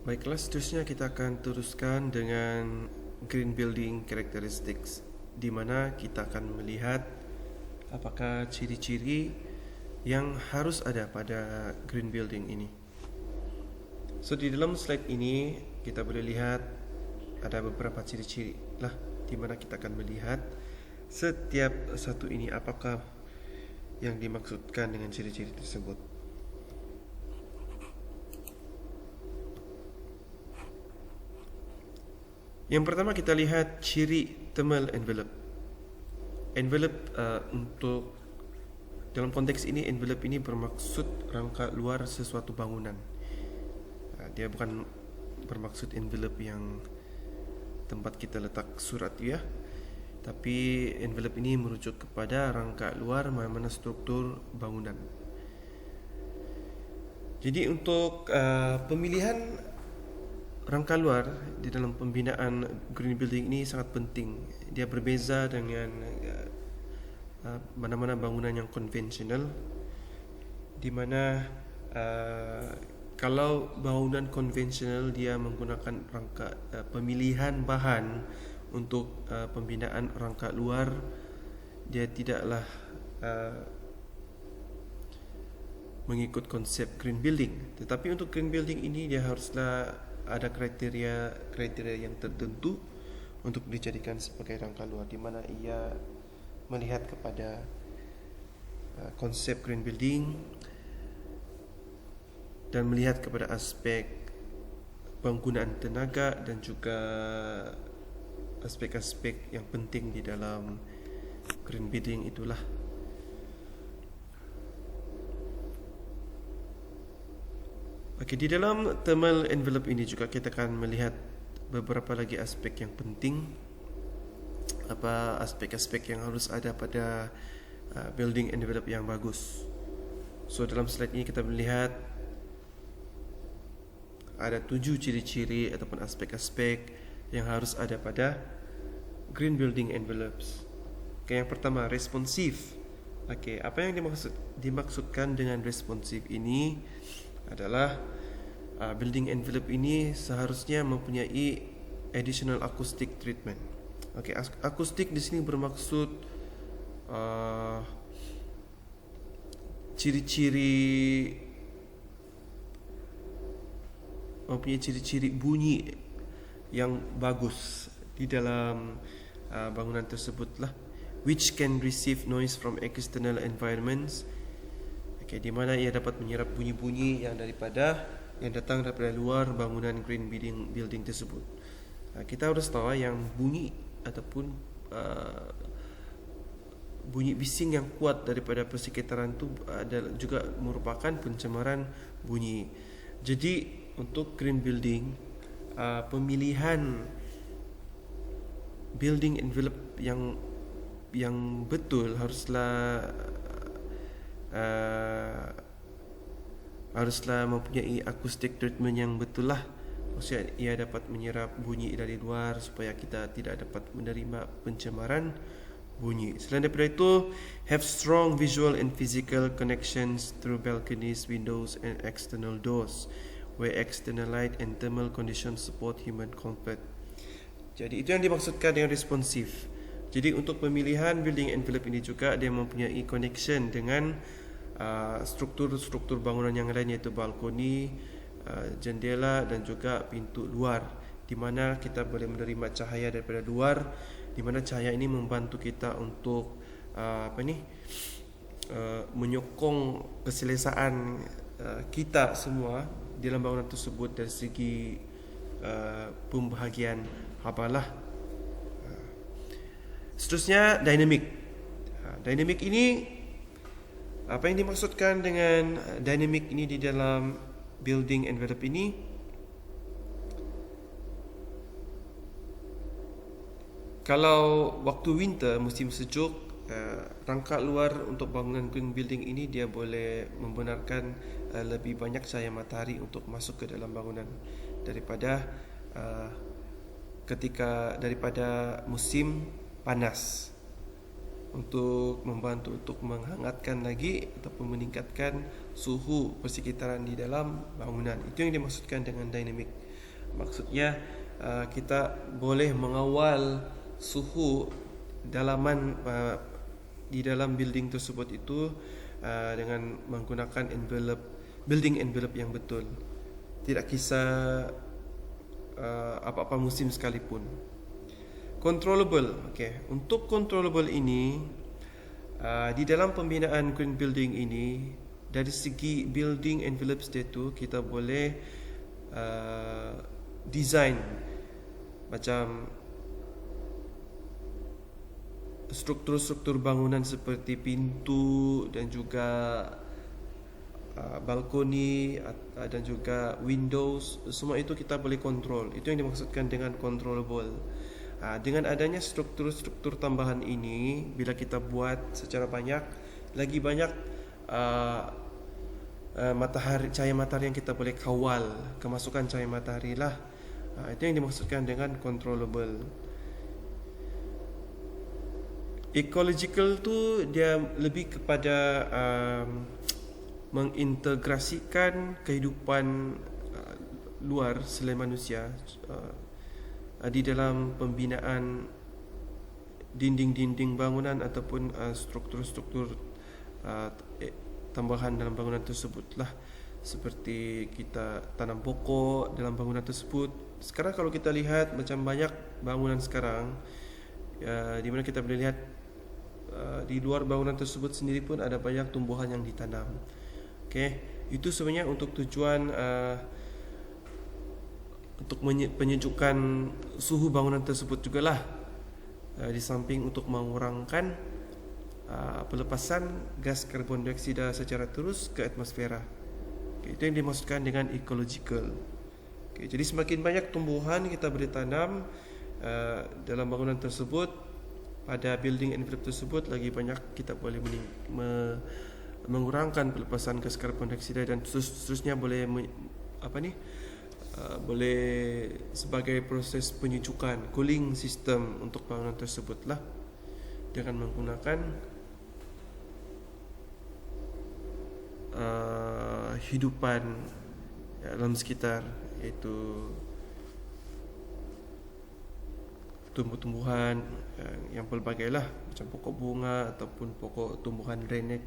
Baiklah, seterusnya kita akan teruskan dengan green building characteristics, di mana kita akan melihat apakah ciri-ciri yang harus ada pada green building ini. So di dalam slide ini kita boleh lihat ada beberapa ciri-ciri lah, di mana kita akan melihat setiap satu ini apakah yang dimaksudkan dengan ciri-ciri tersebut. Yang pertama kita lihat ciri thermal envelope. Envelope untuk dalam konteks ini, envelope ini bermaksud rangka luar sesuatu bangunan. Dia bukan bermaksud envelope yang tempat kita letak surat ya, tapi envelope ini merujuk kepada rangka luar mana struktur bangunan. Jadi untuk pemilihan rangka luar di dalam pembinaan green building ini sangat penting. Dia berbeza dengan mana-mana bangunan yang konvensional, di mana kalau bangunan konvensional dia menggunakan rangka pemilihan bahan untuk pembinaan rangka luar, dia tidaklah mengikut konsep green building. Tetapi untuk green building ini dia haruslah ada kriteria yang tertentu untuk dijadikan sebagai rangka luar, di mana ia melihat kepada konsep green building dan melihat kepada aspek penggunaan tenaga dan juga aspek-aspek yang penting di dalam green building itulah. Okey, di dalam thermal envelope ini juga kita akan melihat beberapa lagi aspek yang penting. Apa aspek-aspek yang harus ada pada building envelope yang bagus. So dalam slide ini kita melihat ada 7 ciri-ciri ataupun aspek-aspek yang harus ada pada green building envelopes. Okay, yang pertama, responsif. Okay, apa yang dimaksudkan dengan responsif ini adalah building envelope ini seharusnya mempunyai additional acoustic treatment. Okay, akustik di sini bermaksud mempunyai ciri-ciri bunyi yang bagus di dalam bangunan tersebut lah, which can receive noise from external environments. Okay, di mana ia dapat menyerap bunyi-bunyi yang datang daripada luar bangunan green building tersebut. Kita harus tahu yang bunyi ataupun bunyi bising yang kuat daripada persekitaran itu adalah juga merupakan pencemaran bunyi. Jadi untuk green building, pemilihan building envelope yang betul haruslah mempunyai acoustic treatment yang betul lah. Maksudnya ia dapat menyerap bunyi dari luar supaya kita tidak dapat menerima pencemaran bunyi. Selain daripada itu, have strong visual and physical connections through balconies, windows and external doors, where external light and thermal conditions support human comfort. Jadi itu yang dimaksudkan dengan responsif. Jadi untuk pemilihan building envelope ini juga dia mempunyai connection dengan struktur-struktur bangunan yang lain, iaitu balkoni, jendela dan juga pintu luar, di mana kita boleh menerima cahaya daripada luar, di mana cahaya ini membantu kita untuk menyokong keselesaan kita semua di dalam bangunan tersebut dari segi pembahagian habalah. Seterusnya, dynamic. Dynamic ini, apa yang dimaksudkan dengan dynamic ini di dalam building envelope ini? Kalau waktu winter, musim sejuk, rangka luar untuk bangunan green building ini dia boleh membenarkan lebih banyak cahaya matahari untuk masuk ke dalam bangunan daripada daripada musim panas, untuk membantu untuk menghangatkan lagi ataupun meningkatkan suhu persekitaran di dalam bangunan. Itu yang dimaksudkan dengan dynamic. Maksudnya kita boleh mengawal suhu dalaman di dalam building tersebut itu dengan menggunakan building envelope yang betul. Tidak kisah apa-apa musim sekalipun. Controllable. Okay. Untuk controllable ini di dalam pembinaan green building ini, dari segi building envelope itu kita boleh design macam struktur-struktur bangunan seperti pintu dan juga balkoni dan juga windows, semua itu kita boleh kontrol. Itu yang dimaksudkan dengan controllable. Dengan adanya struktur-struktur tambahan ini, bila kita buat secara banyak, lagi banyak cahaya matahari yang kita boleh kawal, kemasukan cahaya matahari lah. Itu yang dimaksudkan dengan controllable. Ecological tu dia lebih kepada mengintegrasikan kehidupan luar selain manusia di dalam pembinaan dinding-dinding bangunan ataupun struktur-struktur tambahan dalam bangunan tersebut lah. Seperti kita tanam pokok dalam bangunan tersebut. Sekarang kalau kita lihat macam banyak bangunan sekarang di mana kita boleh lihat di luar bangunan tersebut sendiri pun ada banyak tumbuhan yang ditanam. Okay, itu sebenarnya untuk tujuan untuk penyejukan suhu bangunan tersebut jugalah, di samping untuk mengurangkan pelepasan gas karbon dioksida secara terus ke atmosfera. Okay, itu yang dimaksudkan dengan ecological. Okay, jadi semakin banyak tumbuhan kita boleh tanam dalam bangunan tersebut, pada building envelope tersebut, lagi banyak kita boleh mengurangkan pelepasan gas karbon dioksida dan seterusnya boleh boleh sebagai proses penyejukan, cooling system untuk bangunan tersebut lah, dengan menggunakan hidupan dalam sekitar, iaitu tumbuh-tumbuhan yang pelbagai lah, macam pokok bunga ataupun pokok tumbuhan renet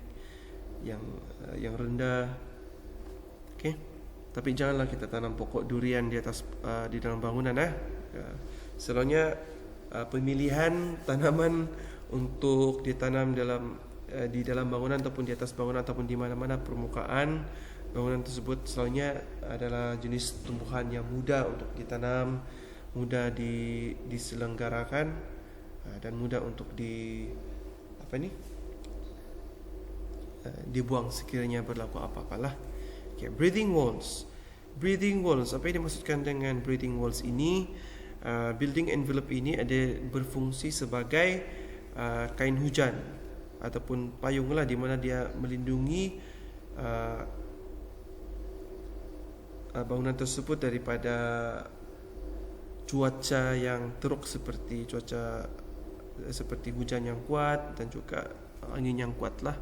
yang rendah. Okay. Tapi janganlah kita tanam pokok durian di atas di dalam bangunan. Selalunya pemilihan tanaman untuk ditanam di dalam bangunan ataupun di atas bangunan ataupun di mana-mana permukaan bangunan tersebut selalunya adalah jenis tumbuhan yang mudah untuk ditanam, mudah diselenggarakan dan mudah untuk dibuang sekiranya berlaku apa-apalah. Okay, breathing walls. Apa yang dimaksudkan dengan breathing walls ini? Building envelope ini ada berfungsi sebagai kain hujan ataupun payung lah, di mana dia melindungi bangunan tersebut daripada cuaca yang teruk seperti hujan yang kuat dan juga angin yang kuat lah.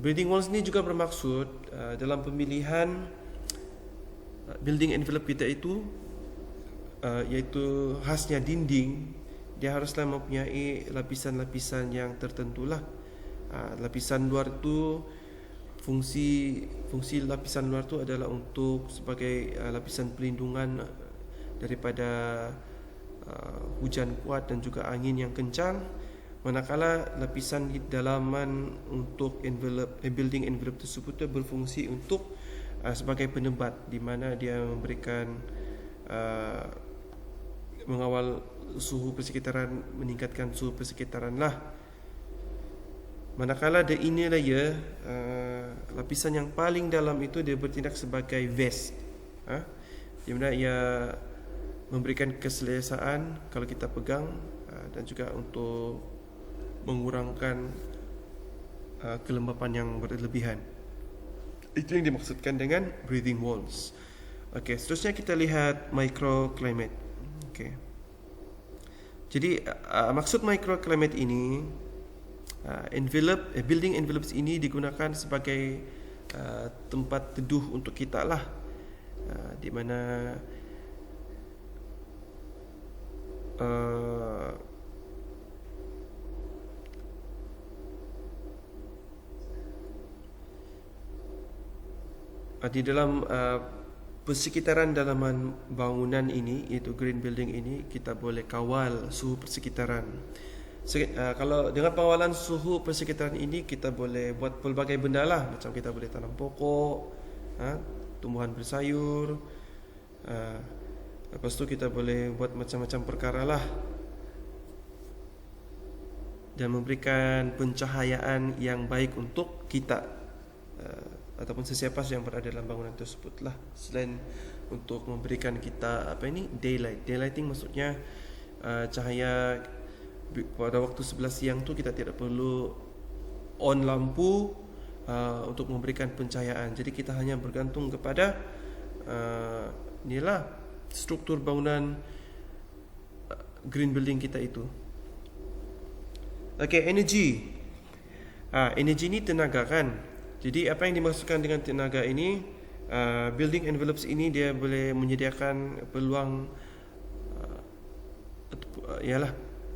Breathing walls ni juga bermaksud dalam pemilihan building envelope kita itu, iaitu khasnya dinding, dia haruslah mempunyai lapisan-lapisan yang tertentu lah. Lapisan luar tu, fungsi lapisan luar tu adalah untuk sebagai lapisan pelindungan daripada hujan kuat dan juga angin yang kencang. Manakala lapisan di dalaman untuk building envelope tersebut berfungsi untuk sebagai penebat, di mana dia memberikan mengawal suhu persekitaran, meningkatkan suhu persekitaran lah. Manakala the inner layer, lapisan yang paling dalam itu dia bertindak sebagai vest, di mana ia memberikan keselesaan kalau kita pegang, dan juga untuk mengurangkan kelembapan yang berlebihan. Itu yang dimaksudkan dengan breathing walls. Okey, seterusnya kita lihat microclimate. Okey. Jadi maksud microclimate ini, building envelopes ini digunakan sebagai tempat teduh untuk kita lah, di mana uh, di dalam persekitaran dalaman bangunan ini, iaitu green building ini, kita boleh kawal suhu persekitaran. Kalau dengan pengawalan suhu persekitaran ini, kita boleh buat pelbagai benda lah. Macam kita boleh tanam pokok, tumbuhan bersayur, lepas tu kita boleh buat macam-macam perkara lah, dan memberikan pencahayaan yang baik untuk kita ataupun sesiapa yang berada dalam bangunan tersebut lah. Selain untuk memberikan kita daylight. Daylighting maksudnya cahaya pada waktu 11 siang tu kita tidak perlu on lampu untuk memberikan pencahayaan. Jadi kita hanya bergantung kepada inilah struktur bangunan green building kita itu. Okey, energi. Energi ni tenaga kan. Jadi apa yang dimaksudkan dengan tenaga ini? Building envelopes ini dia boleh menyediakan peluang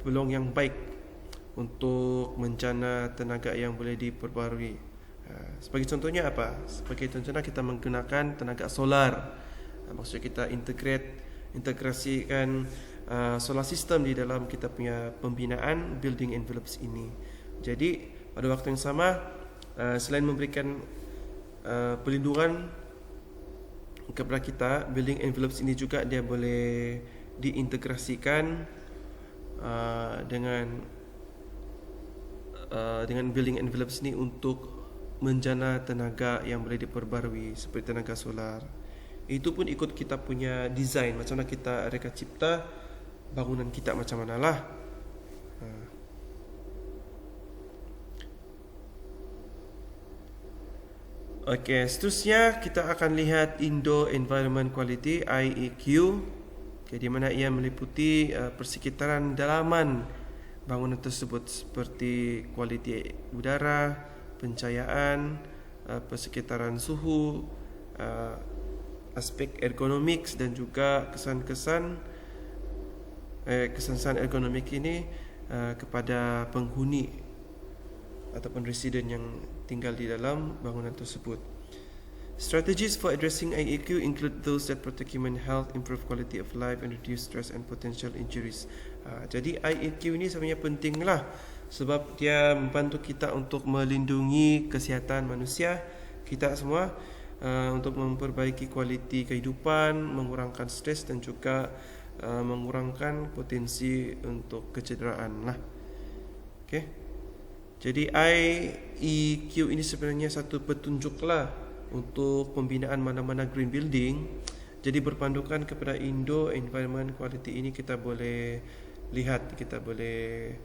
peluang yang baik untuk menjana tenaga yang boleh diperbarui. Sebagai contohnya apa? Sebagai contohnya kita menggunakan tenaga solar. Maksudnya kita integrasikan solar system di dalam kita punya pembinaan building envelopes ini. Jadi pada waktu yang sama, selain memberikan perlindungan kepada kita, building envelopes ini juga dia boleh diintegrasikan dengan building envelopes ini untuk menjana tenaga yang boleh diperbarui seperti tenaga solar. Itu pun ikut kita punya design, macam mana kita reka cipta bangunan kita macam manalah. Okey, seterusnya kita akan lihat Indo Environment Quality IEQ, di mana ia meliputi persekitaran dalaman bangunan tersebut seperti kualiti udara, pencahayaan, persekitaran suhu, aspek ergonomik dan juga kesan-kesan ergonomik ini kepada penghuni ataupun residen yang tinggal di dalam bangunan tersebut. Strategies for addressing IEQ include those that protect human health, improve quality of life and reduce stress and potential injuries. Jadi IEQ ini sebenarnya pentinglah sebab dia membantu kita untuk melindungi kesihatan manusia kita semua, untuk memperbaiki kualiti kehidupan, mengurangkan stres dan juga mengurangkan potensi untuk kecederaan lah. Okey. Jadi IEQ ini sebenarnya satu petunjuk lah untuk pembinaan mana-mana green building. Jadi berpandukan kepada Indo Environment Quality ini, kita boleh lihat, kita boleh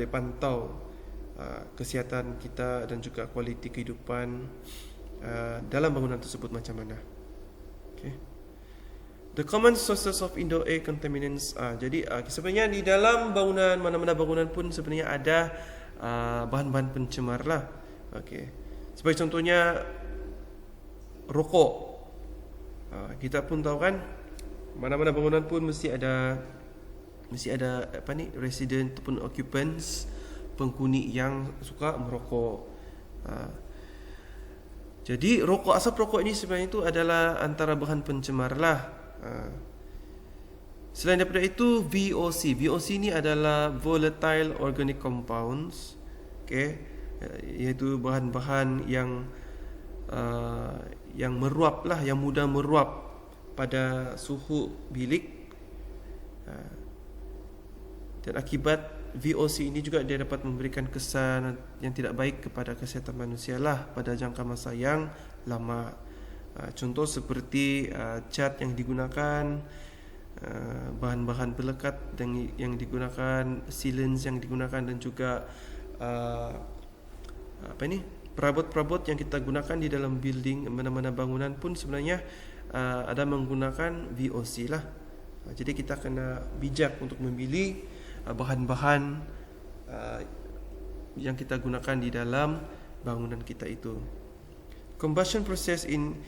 pantau kesihatan kita dan juga kualiti kehidupan dalam bangunan tersebut macam mana. Okay. The common sources of indoor air contaminants. Jadi sebenarnya di dalam bangunan, mana-mana bangunan pun sebenarnya ada bahan-bahan pencemar lah. Okay. Sebagai contohnya rokok. Kita pun tahu kan, mana-mana bangunan pun mesti ada resident ataupun occupants, penghuni yang suka merokok. Jadi asap rokok ini sebenarnya itu adalah antara bahan pencemar lah. Selain daripada itu, VOC ini adalah volatile organic compounds, iaitu bahan-bahan yang meruap lah, yang mudah meruap pada suhu bilik, dan akibat VOC ini juga dia dapat memberikan kesan yang tidak baik kepada kesihatan manusia lah pada jangka masa yang lama. Contoh seperti cat yang digunakan, bahan-bahan pelekat yang digunakan, sealants yang digunakan, dan juga perabot-perabot yang kita gunakan di dalam building, mana-mana bangunan pun sebenarnya ada menggunakan VOC lah. Jadi kita kena bijak untuk memilih bahan-bahan yang kita gunakan di dalam bangunan kita itu. Combustion process in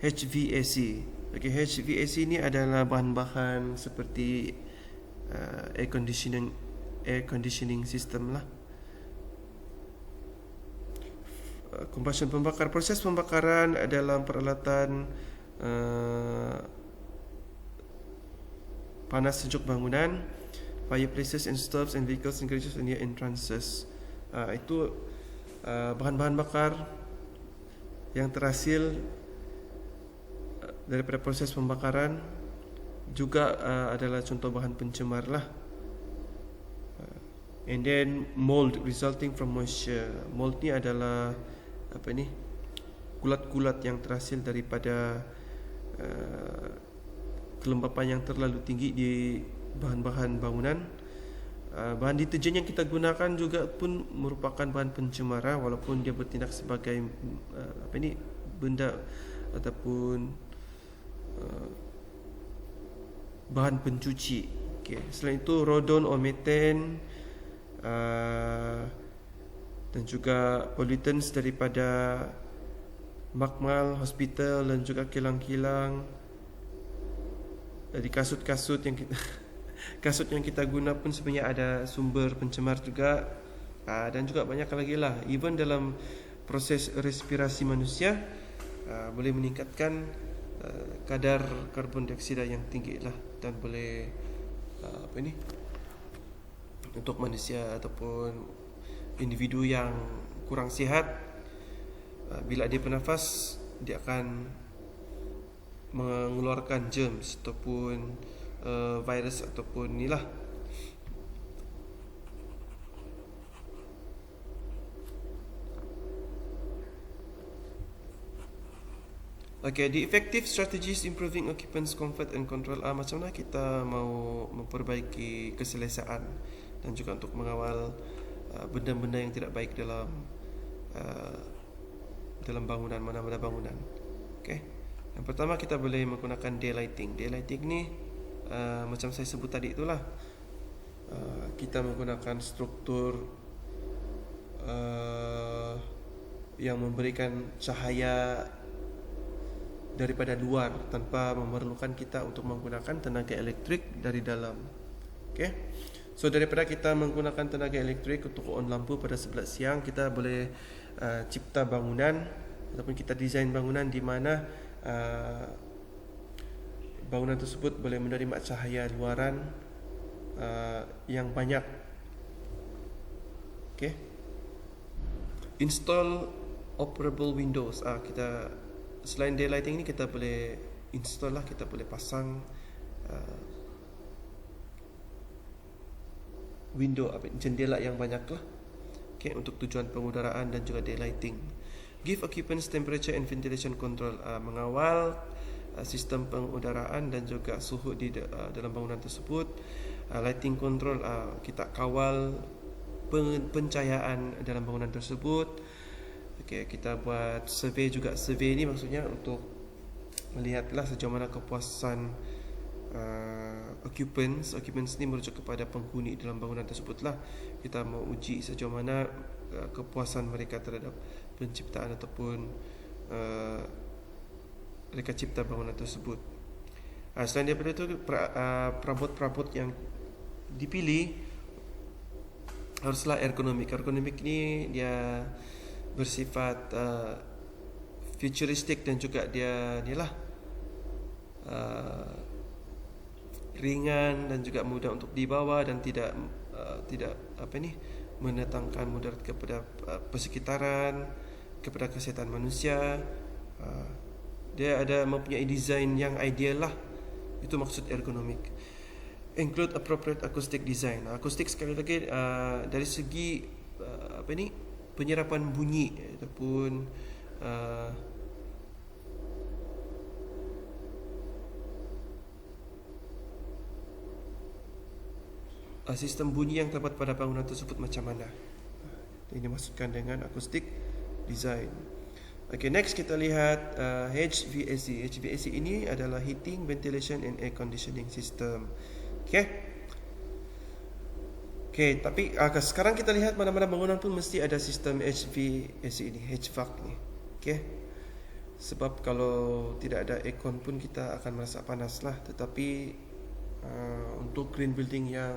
HVAC. Okay, HVAC ni adalah bahan-bahan seperti air conditioning system lah. Combustion pembakar, proses pembakaran dalam peralatan panas sejuk bangunan, fireplaces and stoves and vehicles and garages and near entrances. Itu bahan-bahan bakar yang terhasil daripada proses pembakaran, juga adalah contoh bahan pencemar lah. And then mold resulting from moisture. Mold ni adalah kulat-kulat yang terhasil daripada kelembapan yang terlalu tinggi di bahan-bahan bangunan. Bahan deterjen yang kita gunakan juga pun merupakan bahan pencemar, walaupun dia bertindak sebagai benda ataupun bahan pencuci. Okay. Selain itu radon or methane dan juga pollutants daripada makmal, hospital dan juga kilang-kilang. Dari kasut-kasut yang kita kasut yang kita guna pun sebenarnya ada sumber pencemar juga. Dan juga banyak lagi lah. Even dalam proses respirasi manusia boleh meningkatkan kadar karbon dioksida yang tinggi lah, dan boleh untuk manusia ataupun individu yang kurang sihat, bila dia bernafas dia akan mengeluarkan germs ataupun virus ataupun inilah. Okay, the effective strategies improving occupants' comfort and control. Macam mana kita mau memperbaiki keselesaan dan juga untuk mengawal benda-benda yang tidak baik dalam bangunan, mana-mana bangunan. Okay. Yang pertama, kita boleh menggunakan daylighting. Daylighting ni macam saya sebut tadi itulah, kita menggunakan struktur yang memberikan cahaya daripada luar tanpa memerlukan kita untuk menggunakan tenaga elektrik dari dalam. Okay. So daripada kita menggunakan tenaga elektrik untuk on lampu pada 11 siang, kita boleh cipta bangunan ataupun kita desain bangunan di mana bangunan tersebut boleh menerima cahaya luaran yang banyak. Okay. Install operable windows. Kita selain daylighting ni, kita boleh install lah, kita boleh pasang window, jendela yang banyak lah, okay, untuk tujuan pengudaraan dan juga daylighting. Give occupants temperature and ventilation control. Mengawal sistem pengudaraan dan juga suhu di dalam bangunan tersebut. Lighting control, kita kawal pencahayaan dalam bangunan tersebut. Okay, kita buat survey juga. Survey ni maksudnya untuk melihatlah sejauh mana kepuasan occupants ni merujuk kepada penghuni dalam bangunan tersebut lah. Kita mau uji sejauh mana kepuasan mereka terhadap penciptaan ataupun reka cipta bangunan tersebut. Selain daripada itu, perabot-perabot yang dipilih haruslah ergonomik. Ergonomik ni dia bersifat futuristik dan juga dia ringan dan juga mudah untuk dibawa dan tidak mendatangkan mudarat kepada persekitaran, kepada kesihatan manusia. Dia ada mempunyai desain yang ideal lah. Itu maksud ergonomik. Include appropriate acoustic design. Akustik sekali lagi dari segi penyerapan bunyi ataupun sistem bunyi yang terdapat pada bangunan tersebut macam mana. Ini dimaksudkan dengan acoustic design. Okay, next kita lihat HVAC. HVAC ini adalah heating, ventilation and air conditioning system. Okay, tapi sekarang kita lihat mana-mana bangunan pun mesti ada sistem HVAC ini, HVAC ni. Okay. Sebab kalau tidak ada aircon pun kita akan merasa panas lah. Tetapi untuk green building yang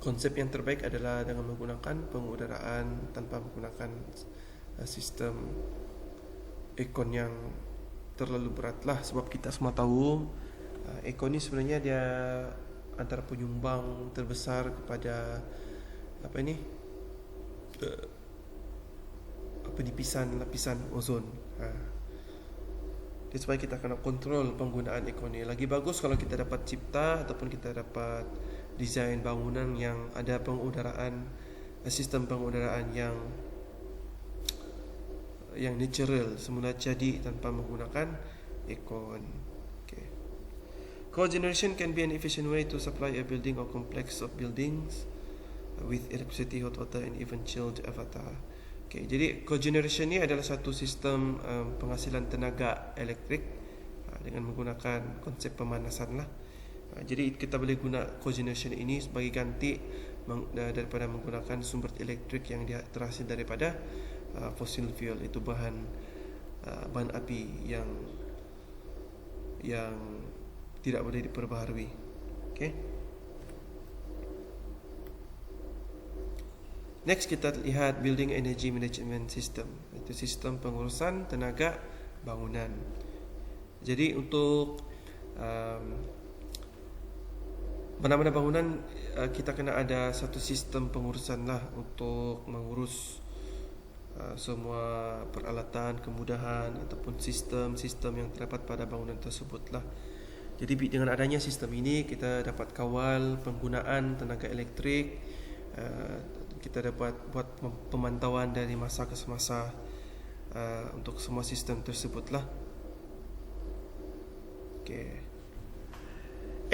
konsep yang terbaik adalah dengan menggunakan pengudaraan tanpa menggunakan sistem aircon yang terlalu berat lah. Sebab kita semua tahu aircon ni sebenarnya dia antara penyumbang terbesar kepada penipisan lapisan ozon. Jadi supaya kita kena kontrol penggunaan aircon ni. Lagi bagus kalau kita dapat cipta ataupun kita dapat desain bangunan yang ada pengudaraan, sistem pengudaraan yang natural, semula jadi tanpa menggunakan aircon. Okay. Cogeneration can be an efficient way to supply a building or complex of buildings with electricity, hot water and even chilled avatar. Okay, jadi cogeneration ni adalah satu sistem penghasilan tenaga elektrik dengan menggunakan konsep pemanasan lah. Jadi kita boleh guna cogeneration ini sebagai ganti daripada menggunakan sumber elektrik yang terhasil daripada fossil fuel, itu bahan api yang tidak boleh diperbaharui. Okay. Next kita lihat building energy management system, itu sistem pengurusan tenaga bangunan. Jadi untuk mana-mana bangunan kita kena ada satu sistem pengurusan lah untuk mengurus semua peralatan, kemudahan ataupun sistem-sistem yang terdapat pada bangunan tersebut lah. Jadi dengan adanya sistem ini kita dapat kawal penggunaan tenaga elektrik, kita dapat buat pemantauan dari masa ke semasa untuk semua sistem tersebut lah. Okay.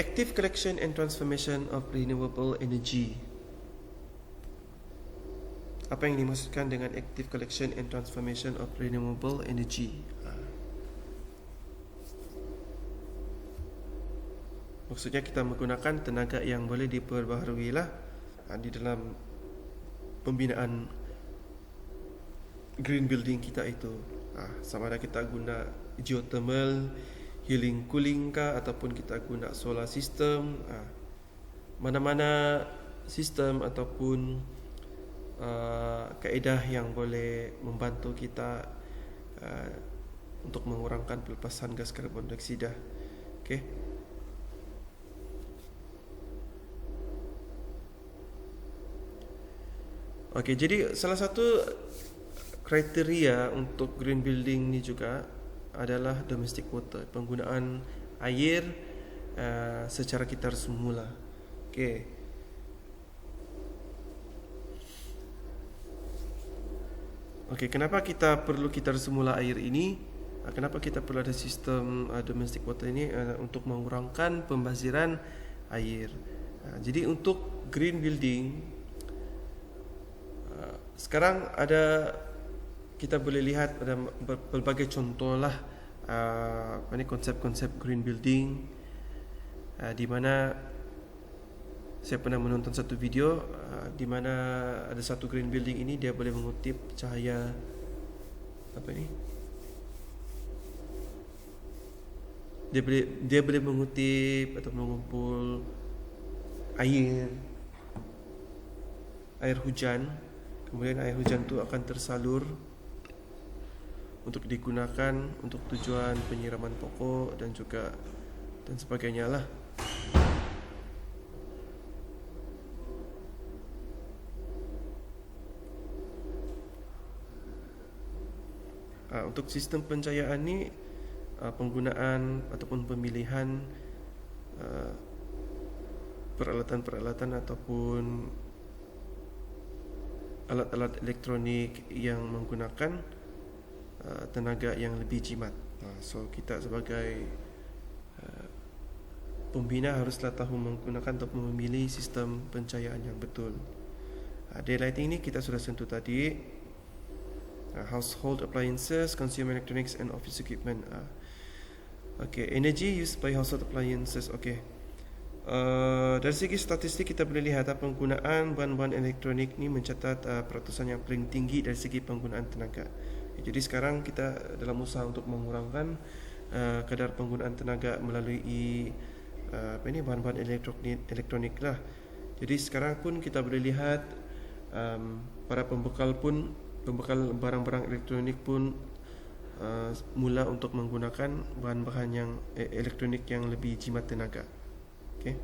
Active collection and transformation of renewable energy. Apa yang dimaksudkan dengan active collection and transformation of renewable energy? Maksudnya kita menggunakan tenaga yang boleh diperbaharui lah di dalam pembinaan green building kita itu. Sama ada kita guna geothermal, healing cooling kah, ataupun kita guna solar system. Mana-mana sistem ataupun kaedah yang boleh membantu kita untuk mengurangkan pelepasan gas karbon dioksida. Okay. Okay, jadi salah satu kriteria untuk green building ni juga adalah domestic water, penggunaan air secara kita semula. Okay. Okay, kenapa kita perlu semula air ini? Kenapa kita perlu ada sistem domestic water ini? Untuk mengurangkan pembaziran air. Jadi untuk green building sekarang kita boleh lihat ada berbagai contoh lah konsep-konsep green building di mana saya pernah menonton satu video di mana ada satu green building ini dia boleh mengutip cahaya dia boleh mengutip atau mengumpul air hujan. Kemudian air hujan itu akan tersalur untuk digunakan untuk tujuan penyiraman pokok dan sebagainya lah. Untuk sistem pencahayaan ni penggunaan ataupun pemilihan peralatan-peralatan ataupun alat-alat elektronik yang menggunakan tenaga yang lebih jimat. So kita sebagai pembina haruslah tahu menggunakan atau memilih sistem pencahayaan yang betul. Daylighting ini kita sudah sentuh tadi. Household appliances, consumer electronics and office equipment. Okay, energy used by household appliances. Okay, Dari segi statistik kita boleh lihat penggunaan bahan-bahan elektronik ni mencatat peratusan yang paling tinggi dari segi penggunaan tenaga. Jadi sekarang kita dalam usaha untuk mengurangkan kadar penggunaan tenaga melalui bahan-bahan elektronik lah. Jadi sekarang pun kita boleh lihat para pembekal barang-barang elektronik pun mula untuk menggunakan bahan-bahan yang elektronik yang lebih jimat tenaga. Okay.